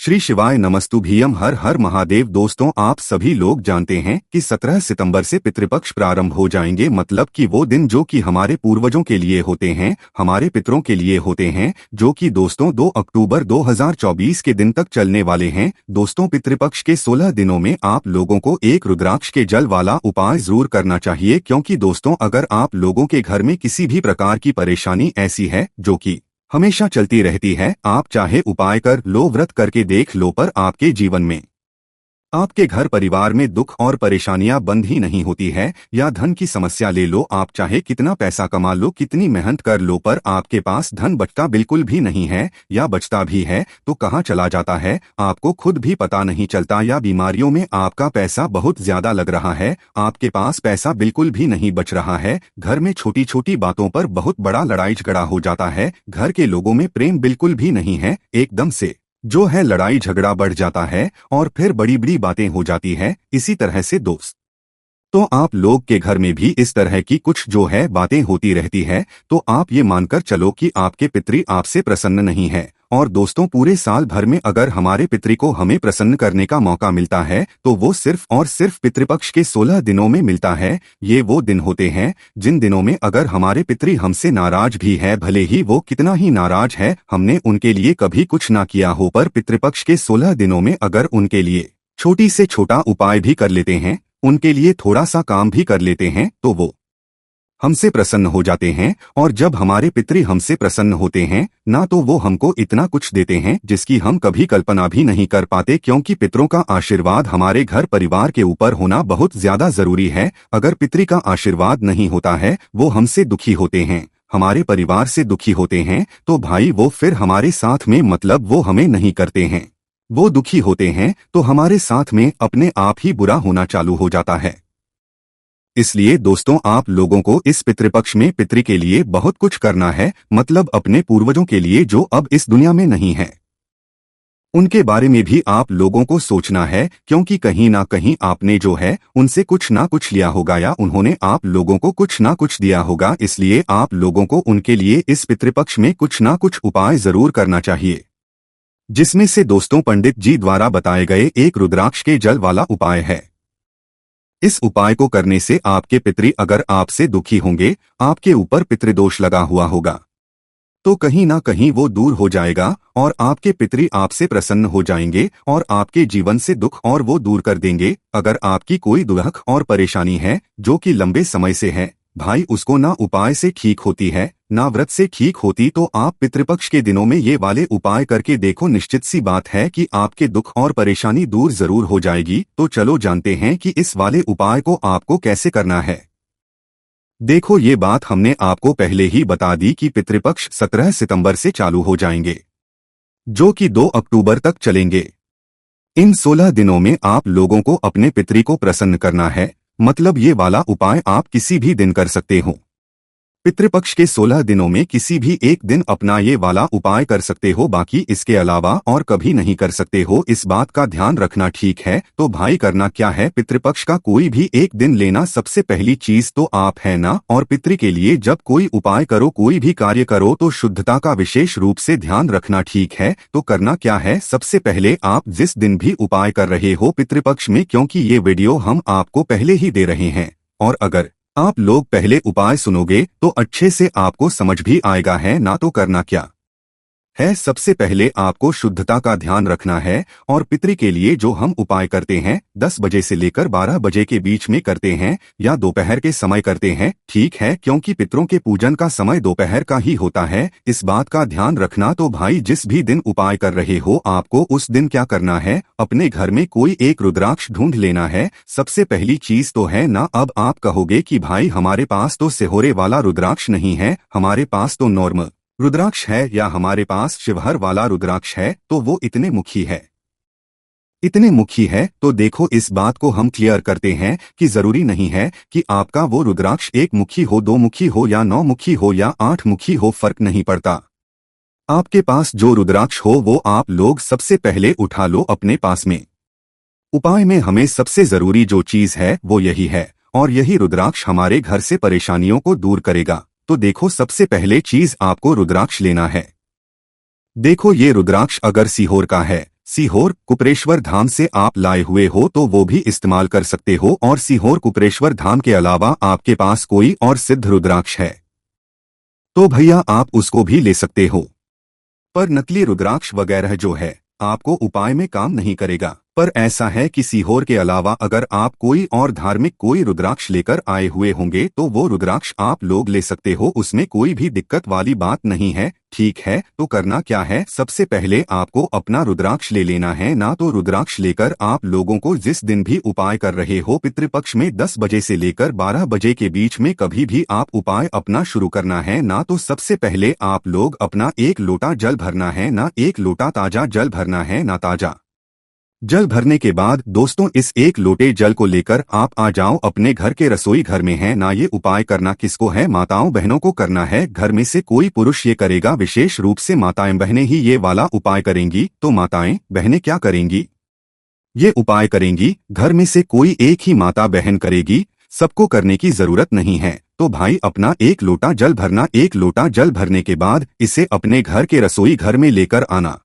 श्री शिवाय नमस्तुभ्यम। हर हर महादेव। दोस्तों, आप सभी लोग जानते हैं कि 17 सितंबर से पितृपक्ष प्रारंभ हो जाएंगे। मतलब कि वो दिन जो कि हमारे पूर्वजों के लिए होते हैं, हमारे पितरों के लिए होते हैं, जो कि दोस्तों 2 अक्टूबर 2024 के दिन तक चलने वाले हैं। दोस्तों, पितृपक्ष के 16 दिनों में आप लोगों को एक रुद्राक्ष के जल वाला उपाय जरूर करना चाहिए, क्योंकि दोस्तों अगर आप लोगों के घर में किसी भी प्रकार की परेशानी ऐसी है जो कि हमेशा चलती रहती है, आप चाहे उपाय कर लो, व्रत करके देख लो, पर आपके जीवन में, आपके घर परिवार में दुख और परेशानियां बंद ही नहीं होती है। या धन की समस्या ले लो, आप चाहे कितना पैसा कमा लो, कितनी मेहनत कर लो, पर आपके पास धन बचता बिल्कुल भी नहीं है, या बचता भी है तो कहाँ चला जाता है आपको खुद भी पता नहीं चलता। या बीमारियों में आपका पैसा बहुत ज्यादा लग रहा है, आपके पास पैसा बिल्कुल भी नहीं बच रहा है। घर में छोटी छोटी बातों पर बहुत बड़ा लड़ाई झगड़ा हो जाता है, घर के लोगों में प्रेम बिल्कुल भी नहीं है, एकदम से जो है लड़ाई झगड़ा बढ़ जाता है और फिर बड़ी बड़ी बातें हो जाती है। इसी तरह से दोस्त तो आप लोग के घर में भी इस तरह की कुछ जो है बातें होती रहती है, तो आप ये मानकर चलो कि आपके पितृ आपसे प्रसन्न नहीं है। और दोस्तों, पूरे साल भर में अगर हमारे पितृ को हमें प्रसन्न करने का मौका मिलता है तो वो सिर्फ और सिर्फ पितृपक्ष के 16 दिनों में मिलता है। ये वो दिन होते हैं जिन दिनों में अगर हमारे पितृ हमसे नाराज भी है, भले ही वो कितना ही नाराज है, हमने उनके लिए कभी कुछ ना किया हो, पर पितृपक्ष के 16 दिनों में अगर उनके लिए छोटी से छोटा उपाय भी कर लेते हैं, उनके लिए थोड़ा सा काम भी कर लेते हैं, तो वो हमसे प्रसन्न हो जाते हैं। और जब हमारे पितृ हमसे प्रसन्न होते हैं ना, तो वो हमको इतना कुछ देते हैं जिसकी हम कभी कल्पना भी नहीं कर पाते, क्योंकि पितरों का आशीर्वाद हमारे घर परिवार के ऊपर होना बहुत ज्यादा जरूरी है। अगर पितृ का आशीर्वाद नहीं होता है, वो हमसे दुखी होते हैं, हमारे परिवार से दुखी होते हैं, तो भाई वो फिर हमारे साथ में, मतलब वो हमें नहीं करते हैं, वो दुखी होते हैं तो हमारे साथ में अपने आप ही बुरा होना चालू हो जाता है। इसलिए दोस्तों, आप लोगों को इस पितृपक्ष में पितृ के लिए बहुत कुछ करना है, मतलब अपने पूर्वजों के लिए जो अब इस दुनिया में नहीं है, उनके बारे में भी आप लोगों को सोचना है, क्योंकि कहीं ना कहीं आपने जो है उनसे कुछ ना कुछ लिया होगा, या उन्होंने आप लोगों को कुछ ना कुछ दिया होगा। इसलिए आप लोगों को उनके लिए इस पितृपक्ष में कुछ ना कुछ उपाय जरूर करना चाहिए, जिसमें से दोस्तों पंडित जी द्वारा बताए गए एक रुद्राक्ष के जल वाला उपाय है। इस उपाय को करने से आपके पितृ अगर आपसे दुखी होंगे, आपके ऊपर पितृदोष लगा हुआ होगा, तो कहीं ना कहीं वो दूर हो जाएगा और आपके पितृ आपसे प्रसन्न हो जाएंगे और आपके जीवन से दुख और वो दूर कर देंगे। अगर आपकी कोई दुख और परेशानी है जो कि लंबे समय से है, भाई उसको ना उपाय से ठीक होती है ना व्रत से ठीक होती, तो आप पितृपक्ष के दिनों में ये वाले उपाय करके देखो, निश्चित सी बात है कि आपके दुख और परेशानी दूर जरूर हो जाएगी। तो चलो जानते हैं कि इस वाले उपाय को आपको कैसे करना है। देखो, ये बात हमने आपको पहले ही बता दी कि पितृपक्ष 17 सितंबर से चालू हो जाएंगे, जो कि 2 अक्टूबर तक चलेंगे। इन 16 दिनों में आप लोगों को अपने पितृ को प्रसन्न करना है, मतलब ये वाला उपाय आप किसी भी दिन कर सकते हो। पितृपक्ष के 16 दिनों में किसी भी एक दिन अपना ये वाला उपाय कर सकते हो, बाकी इसके अलावा और कभी नहीं कर सकते हो। इस बात का ध्यान रखना, ठीक है। तो भाई करना क्या है, पितृपक्ष का कोई भी एक दिन लेना। सबसे पहली चीज तो आप है ना, और पितृ के लिए जब कोई उपाय करो, कोई भी कार्य करो, तो शुद्धता का विशेष रूप से ध्यान रखना, ठीक है। तो करना क्या है, सबसे पहले आप जिस दिन भी उपाय कर रहे हो पितृपक्ष में, क्योंकि ये वीडियो हम आपको पहले ही दे रहे हैं, और अगर आप लोग पहले उपाय सुनोगे तो अच्छे से आपको समझ भी आएगा है ना। तो करना क्या है, सबसे पहले आपको शुद्धता का ध्यान रखना है, और पितृ के लिए जो हम उपाय करते हैं 10 बजे से लेकर 12 बजे के बीच में करते हैं, या दोपहर के समय करते हैं, ठीक है, क्योंकि पितरों के पूजन का समय दोपहर का ही होता है। इस बात का ध्यान रखना। तो भाई जिस भी दिन उपाय कर रहे हो, आपको उस दिन क्या करना है, अपने घर में कोई एक रुद्राक्ष ढूंढ लेना है। सबसे पहली चीज तो है ना, अब आप कहोगे कि भाई हमारे पास तो सिहोरे वाला रुद्राक्ष नहीं है, हमारे पास तो नॉर्मल रुद्राक्ष है, या हमारे पास शिवहर वाला रुद्राक्ष है, तो वो इतने मुखी है, इतने मुखी है। तो देखो, इस बात को हम क्लियर करते हैं कि जरूरी नहीं है कि आपका वो रुद्राक्ष 1 मुखी हो, 2 मुखी हो, या 9 मुखी हो, या 8 मुखी हो, फर्क नहीं पड़ता। आपके पास जो रुद्राक्ष हो वो आप लोग सबसे पहले उठा लो अपने पास में। उपाय में हमें सबसे जरूरी जो चीज है वो यही है, और यही रुद्राक्ष हमारे घर से परेशानियों को दूर करेगा। तो देखो, सबसे पहले चीज आपको रुद्राक्ष लेना है। देखो, ये रुद्राक्ष अगर सीहोर का है सीहोर कुपरेश्वर धाम से आप लाए हुए हो तो वो भी इस्तेमाल कर सकते हो, और सीहोर कुपरेश्वर धाम के अलावा आपके पास कोई और सिद्ध रुद्राक्ष है तो भैया आप उसको भी ले सकते हो। पर नकली रुद्राक्ष वगैरह जो है आपको उपाय में काम नहीं करेगा। पर ऐसा है कि सीहोर के अलावा अगर आप कोई और धार्मिक कोई रुद्राक्ष लेकर आए हुए होंगे तो वो रुद्राक्ष आप लोग ले सकते हो, उसमें कोई भी दिक्कत वाली बात नहीं है। ठीक है, तो करना क्या है, सबसे पहले आपको अपना रुद्राक्ष ले लेना है ना। तो रुद्राक्ष लेकर आप लोगों को जिस दिन भी उपाय कर रहे हो पितृपक्ष में 10 बजे से लेकर 12 बजे के बीच में कभी भी आप उपाय अपना शुरू करना है ना। तो सबसे पहले आप लोग अपना 1 लोटा जल भरना है ना, 1 लोटा ताजा जल भरना है ना। ताजा जल भरने के बाद दोस्तों इस 1 लोटे जल को लेकर आप आ जाओ अपने घर के रसोई घर में है ना। ये उपाय करना किसको है, माताओं बहनों को करना है। घर में से कोई पुरुष ये करेगा, विशेष रूप से माताएं बहनें ही ये वाला उपाय करेंगी। तो माताएं बहनें क्या करेंगी, ये उपाय करेंगी, घर में से कोई एक ही माता बहन करेगी, सबको करने की जरूरत नहीं है। तो भाई अपना 1 लोटा जल भरना, 1 लोटा जल भरने के बाद इसे अपने घर के रसोई घर में लेकर आना।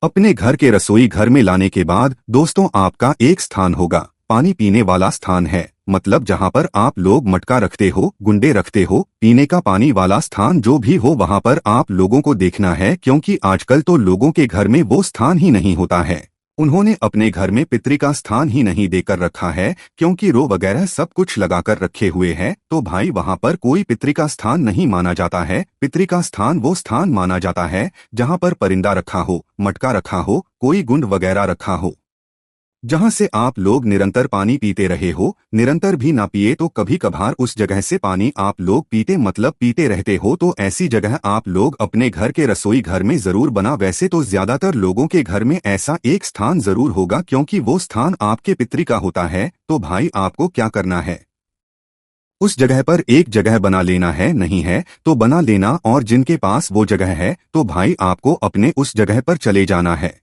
अपने घर के रसोई घर में लाने के बाद दोस्तों आपका एक स्थान होगा, पानी पीने वाला स्थान है, मतलब जहां पर आप लोग मटका रखते हो, गुंडे रखते हो, पीने का पानी वाला स्थान जो भी हो वहां पर आप लोगों को देखना है। क्योंकि आजकल तो लोगों के घर में वो स्थान ही नहीं होता है, उन्होंने अपने घर में पितृ का स्थान ही नहीं देकर रखा है, क्योंकि रो वगैरह सब कुछ लगाकर रखे हुए हैं। तो भाई वहां पर कोई पितृ का स्थान नहीं माना जाता है। पितृ का स्थान वो स्थान माना जाता है जहां पर परिंदा रखा हो, मटका रखा हो, कोई गुंड वगैरह रखा हो, जहां से आप लोग निरंतर पानी पीते रहे हो। निरंतर भी ना पिए तो कभी कभार उस जगह से पानी आप लोग पीते मतलब पीते रहते हो, तो ऐसी जगह आप लोग अपने घर के रसोई घर में जरूर बना। वैसे तो ज्यादातर लोगों के घर में ऐसा एक स्थान जरूर होगा, क्योंकि वो स्थान आपके पितृ का होता है। तो भाई आपको क्या करना है, उस जगह पर एक जगह बना लेना है, नहीं है तो बना लेना, और जिनके पास वो जगह है तो भाई आपको अपने उस जगह पर चले जाना है।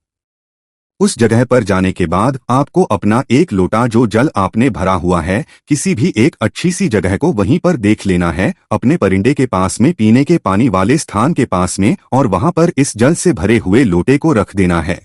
उस जगह पर जाने के बाद आपको अपना 1 लोटा जो जल आपने भरा हुआ है किसी भी एक अच्छी सी जगह को वहीं पर देख लेना है, अपने परिंदे के पास में, पीने के पानी वाले स्थान के पास में, और वहां पर इस जल से भरे हुए लोटे को रख देना है।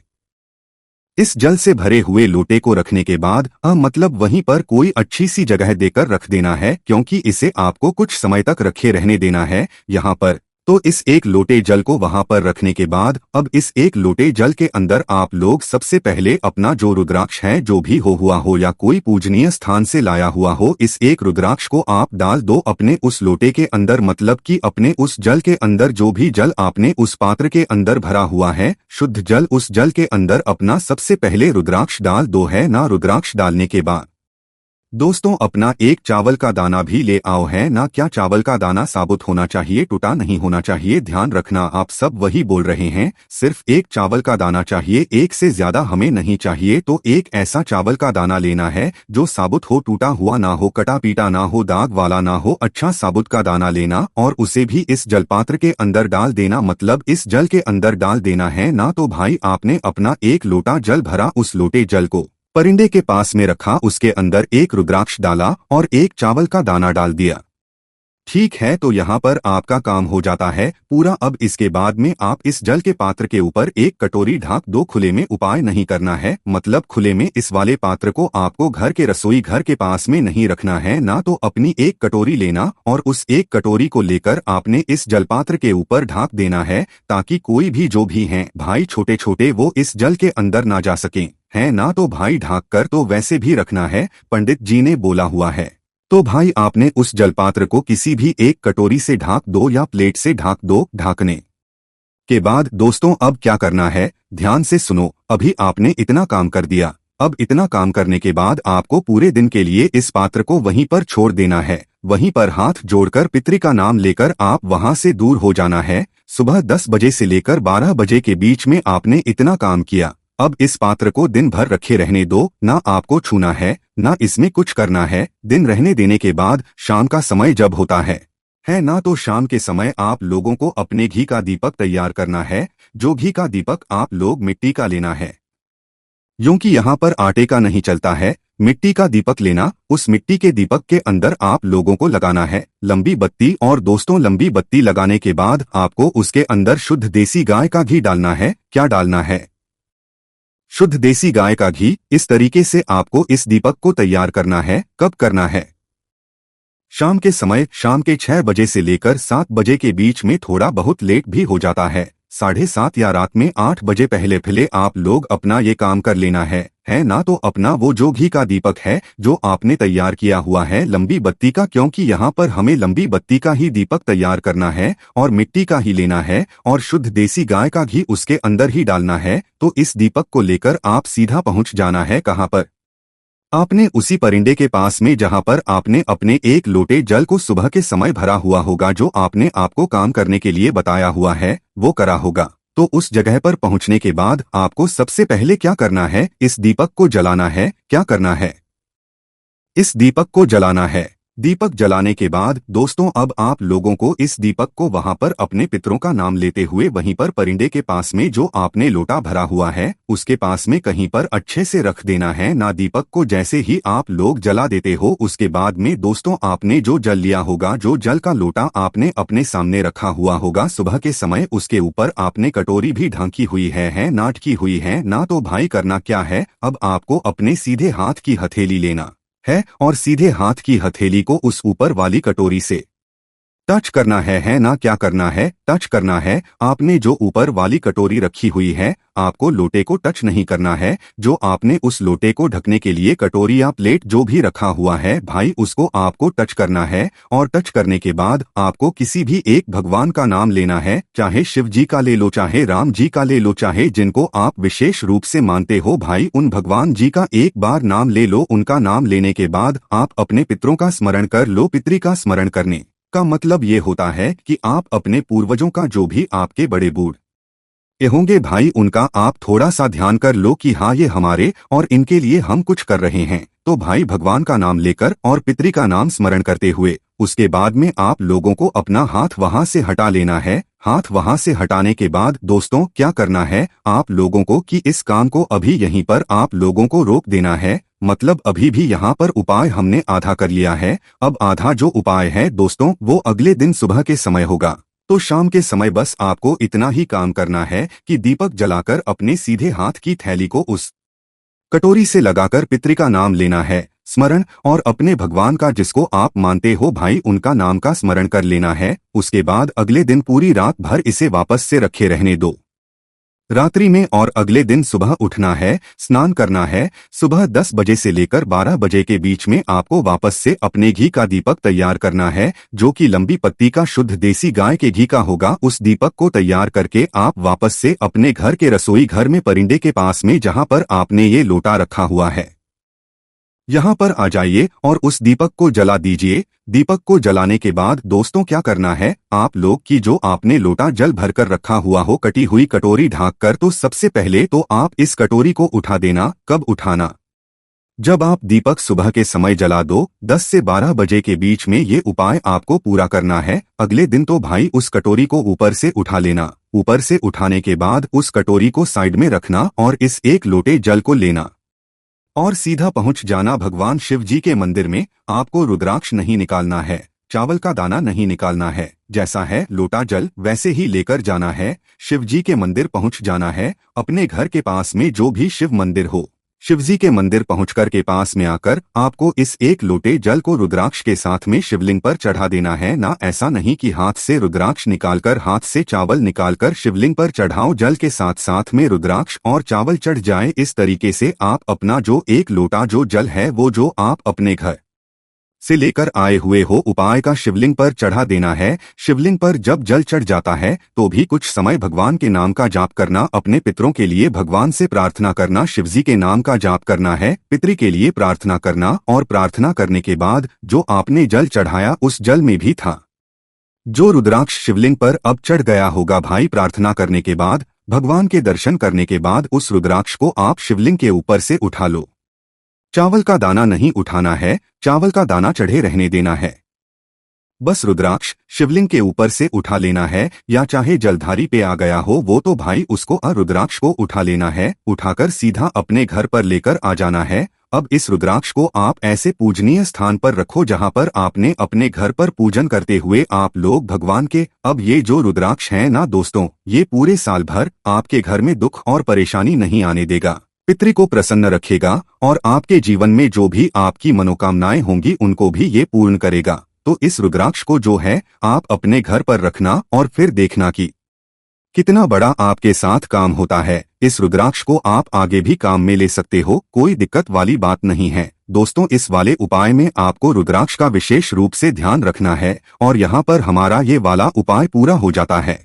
इस जल से भरे हुए लोटे को रखने के बाद मतलब वहीं पर कोई अच्छी सी जगह देकर रख देना है, क्योंकि इसे आपको कुछ समय तक रखे रहने देना है यहाँ पर। तो इस 1 लोटे जल को वहां पर रखने के बाद अब इस 1 लोटे जल के अंदर आप लोग सबसे पहले अपना जो रुद्राक्ष है, जो भी हो हुआ हो या कोई पूजनीय स्थान से लाया हुआ हो, इस 1 रुद्राक्ष को आप डाल दो अपने उस लोटे के अंदर, मतलब कि अपने उस जल के अंदर। जो भी जल आपने उस पात्र के अंदर भरा हुआ है शुद्ध जल, उस जल के अंदर अपना सबसे पहले रुद्राक्ष डाल दो है ना। रुद्राक्ष डालने के बाद दोस्तों अपना 1 चावल का दाना भी ले आओ है ना। क्या चावल का दाना साबुत होना चाहिए, टूटा नहीं होना चाहिए। ध्यान रखना आप सब वही बोल रहे हैं, सिर्फ 1 चावल का दाना चाहिए, 1 से ज्यादा हमें नहीं चाहिए। तो 1 ऐसा चावल का दाना लेना है जो साबुत हो, टूटा हुआ ना हो, कटा पीटा ना हो, दाग वाला ना हो, अच्छा साबुत का दाना लेना, और उसे भी इस जलपात्र के अंदर डाल देना, मतलब इस जल के अंदर डाल देना है ना। तो भाई आपने अपना 1 लोटा जल भरा, उस लोटे जल को परिंदे के पास में रखा, उसके अंदर 1 रुद्राक्ष डाला और 1 चावल का दाना डाल दिया। ठीक है, तो यहाँ पर आपका काम हो जाता है पूरा। अब इसके बाद में आप इस जल के पात्र के ऊपर 1 कटोरी ढाक दो। खुले में उपाय नहीं करना है, मतलब खुले में इस वाले पात्र को आपको घर के रसोई घर के पास में नहीं रखना है ना। तो अपनी 1 कटोरी लेना और उस 1 कटोरी को लेकर आपने इस जलपात्र के ऊपर ढाक देना है, ताकि कोई भी जो भी हैं भाई छोटे छोटे वो इस जल के अंदर ना जा सकें, है ना। तो भाई ढाक कर तो वैसे भी रखना है, पंडित जी ने बोला हुआ है। तो भाई आपने उस जलपात्र को किसी भी 1 कटोरी से ढाक दो या प्लेट से ढाक दो। ढाकने के बाद दोस्तों अब क्या करना है, ध्यान से सुनो। अभी आपने इतना काम कर दिया, अब इतना काम करने के बाद आपको पूरे दिन के लिए इस पात्र को वहीं पर छोड़ देना है। वहीं पर हाथ जोड़कर पितृ का नाम लेकर आप वहां से दूर हो जाना है। सुबह 10 बजे से लेकर 12 बजे के बीच में आपने इतना काम किया। अब इस पात्र को दिन भर रखे रहने दो, ना आपको छूना है ना इसमें कुछ करना है। दिन रहने देने के बाद शाम का समय जब होता है ना, तो शाम के समय आप लोगों को अपने घी का दीपक तैयार करना है। जो घी का दीपक आप लोग मिट्टी का लेना है, क्योंकि यहाँ पर आटे का नहीं चलता है। मिट्टी का दीपक लेना, उस मिट्टी के दीपक के अंदर आप लोगों को लगाना है लंबी बत्ती। और दोस्तों लंबी बत्ती लगाने के बाद आपको उसके अंदर शुद्ध देसी गाय का घी डालना है। क्या डालना है, शुद्ध देसी गाय का घी। इस तरीके से आपको इस दीपक को तैयार करना है। कब करना है? शाम के समय, शाम के 6 बजे से लेकर 7 बजे के बीच में। थोड़ा बहुत लेट भी हो जाता है, 7:30 या रात में 8 बजे पहले पहले आप लोग अपना ये काम कर लेना है ना। तो अपना वो जो घी का दीपक है जो आपने तैयार किया हुआ है लंबी बत्ती का, क्योंकि यहाँ पर हमें लंबी बत्ती का ही दीपक तैयार करना है और मिट्टी का ही लेना है और शुद्ध देसी गाय का घी उसके अंदर ही डालना है। तो इस दीपक को लेकर आप सीधा पहुंच जाना है कहाँ पर? आपने उसी परिंदे के पास में जहां पर आपने अपने 1 लोटे जल को सुबह के समय भरा हुआ होगा, जो आपने आपको काम करने के लिए बताया हुआ है वो करा होगा। तो उस जगह पर पहुंचने के बाद आपको सबसे पहले क्या करना है? इस दीपक को जलाना है। क्या करना है? इस दीपक को जलाना है। दीपक जलाने के बाद दोस्तों अब आप लोगों को इस दीपक को वहां पर अपने पितरों का नाम लेते हुए वहीं पर परिंदे के पास में जो आपने लोटा भरा हुआ है उसके पास में कहीं पर अच्छे से रख देना है ना। दीपक को जैसे ही आप लोग जला देते हो उसके बाद में दोस्तों आपने जो जल लिया होगा, जो जल का लोटा आपने अपने सामने रखा हुआ होगा सुबह के समय, उसके ऊपर आपने कटोरी भी ढांकी हुई है ना ढकी हुई है ना। तो भाई करना क्या है? अब आपको अपने सीधे हाथ की हथेली लेना है और सीधे हाथ की हथेली को उस ऊपर वाली कटोरी से टच करना है ना। क्या करना है? टच करना है। आपने जो ऊपर वाली कटोरी रखी हुई है आपको लोटे को टच नहीं करना है। जो आपने उस लोटे को ढकने के लिए कटोरी या प्लेट जो भी रखा हुआ है भाई उसको आपको टच करना है। और टच करने के बाद आपको किसी भी एक भगवान का नाम लेना है, चाहे शिव जी का ले लो, चाहे राम जी का ले लो, चाहे जिनको आप विशेष रूप से मानते हो भाई उन भगवान जी का एक बार नाम ले लो। उनका नाम लेने के बाद आप अपने पितरों का स्मरण कर लो। पितरी का स्मरण करने का मतलब ये होता है कि आप अपने पूर्वजों का जो भी आपके बड़े बूढ़े होंगे भाई उनका आप थोड़ा सा ध्यान कर लो कि हाँ ये हमारे और इनके लिए हम कुछ कर रहे हैं। तो भाई भगवान का नाम लेकर और पितरी का नाम स्मरण करते हुए उसके बाद में आप लोगों को अपना हाथ वहां से हटा लेना है। हाथ वहां से हटाने के बाद दोस्तों क्या करना है आप लोगों को कि इस काम को अभी यहीं पर आप लोगों को रोक देना है। मतलब अभी भी यहाँ पर उपाय हमने आधा कर लिया है, अब आधा जो उपाय है दोस्तों वो अगले दिन सुबह के समय होगा। तो शाम के समय बस आपको इतना ही काम करना है कि दीपक जलाकर अपने सीधे हाथ की थैली को उस कटोरी से लगाकर पितरी का नाम लेना है स्मरण, और अपने भगवान का जिसको आप मानते हो भाई उनका नाम का स्मरण कर लेना है। उसके बाद अगले दिन पूरी रात भर इसे वापस से रखे रहने दो रात्रि में, और अगले दिन सुबह उठना है, स्नान करना है। सुबह 10 बजे से लेकर 12 बजे के बीच में आपको वापस से अपने घी का दीपक तैयार करना है, जो कि लंबी पत्ती का शुद्ध देसी गाय के घी का होगा। उस दीपक को तैयार करके आप वापस से अपने घर के रसोई घर में परिंदे के पास में जहां पर आपने ये लोटा रखा हुआ है यहाँ पर आ जाइए और उस दीपक को जला दीजिए। दीपक को जलाने के बाद दोस्तों क्या करना है आप लोग की जो आपने लोटा जल भरकर रखा हुआ हो कटी हुई कटोरी ढांक कर, तो सबसे पहले तो आप इस कटोरी को उठा देना। कब उठाना? जब आप दीपक सुबह के समय जला दो। 10 से 12 बजे के बीच में ये उपाय आपको पूरा करना है। अगले दिन तो भाई उस कटोरी को ऊपर से उठा लेना। ऊपर से उठाने के बाद उस कटोरी को साइड में रखना और इस 1 लोटे जल को लेना और सीधा पहुंच जाना भगवान शिव जी के मंदिर में। आपको रुद्राक्ष नहीं निकालना है, चावल का दाना नहीं निकालना है, जैसा है लोटा जल वैसे ही लेकर जाना है। शिव जी के मंदिर पहुंच जाना है। अपने घर के पास में जो भी शिव मंदिर हो, शिवजी के मंदिर पहुंचकर के पास में आकर आपको इस 1 लोटे जल को रुद्राक्ष के साथ में शिवलिंग पर चढ़ा देना है ना। ऐसा नहीं कि हाथ से रुद्राक्ष निकालकर हाथ से चावल निकालकर शिवलिंग पर चढ़ाओ, जल के साथ साथ में रुद्राक्ष और चावल चढ़ जाए। इस तरीके से आप अपना जो 1 लोटा जो जल है वो जो आप अपने घर से लेकर आए हुए हो उपाय का शिवलिंग पर चढ़ा देना है। शिवलिंग पर जब जल चढ़ जाता है तो भी कुछ समय भगवान के नाम का जाप करना, अपने पितरों के लिए भगवान से प्रार्थना करना, शिवजी के नाम का जाप करना है, पितरी के लिए प्रार्थना करना। और प्रार्थना करने के बाद जो आपने जल चढ़ाया उस जल में भी था जो रुद्राक्ष शिवलिंग पर अब चढ़ गया होगा भाई। प्रार्थना करने के बाद भगवान के दर्शन करने के बाद उस रुद्राक्ष को आप शिवलिंग के ऊपर से उठा लो। चावल का दाना नहीं उठाना है, चावल का दाना चढ़े रहने देना है। बस रुद्राक्ष शिवलिंग के ऊपर से उठा लेना है, या चाहे जलधारी पे आ गया हो वो तो भाई उसको रुद्राक्ष को उठा लेना है। उठाकर सीधा अपने घर पर लेकर आ जाना है। अब इस रुद्राक्ष को आप ऐसे पूजनीय स्थान पर रखो जहां पर आपने अपने घर पर पूजन करते हुए आप लोग भगवान के। अब ये जो रुद्राक्ष है ना दोस्तों, ये पूरे साल भर आपके घर में दुख और परेशानी नहीं आने देगा। पितृ को प्रसन्न रखेगा और आपके जीवन में जो भी आपकी मनोकामनाएं होंगी उनको भी ये पूर्ण करेगा। तो इस रुद्राक्ष को जो है आप अपने घर पर रखना और फिर देखना कि कितना बड़ा आपके साथ काम होता है। इस रुद्राक्ष को आप आगे भी काम में ले सकते हो, कोई दिक्कत वाली बात नहीं है। दोस्तों, इस वाले उपाय में आपको रुद्राक्ष का विशेष रूप से ध्यान रखना है और यहाँ पर हमारा ये वाला उपाय पूरा हो जाता है।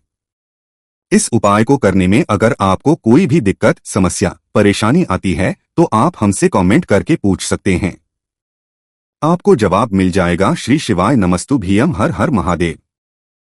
इस उपाय को करने में अगर आपको कोई भी दिक्कत, समस्या, परेशानी आती है तो आप हमसे कमेंट करके पूछ सकते हैं, आपको जवाब मिल जाएगा। श्री शिवाय नमस्तुभ्यं। हर हर महादेव।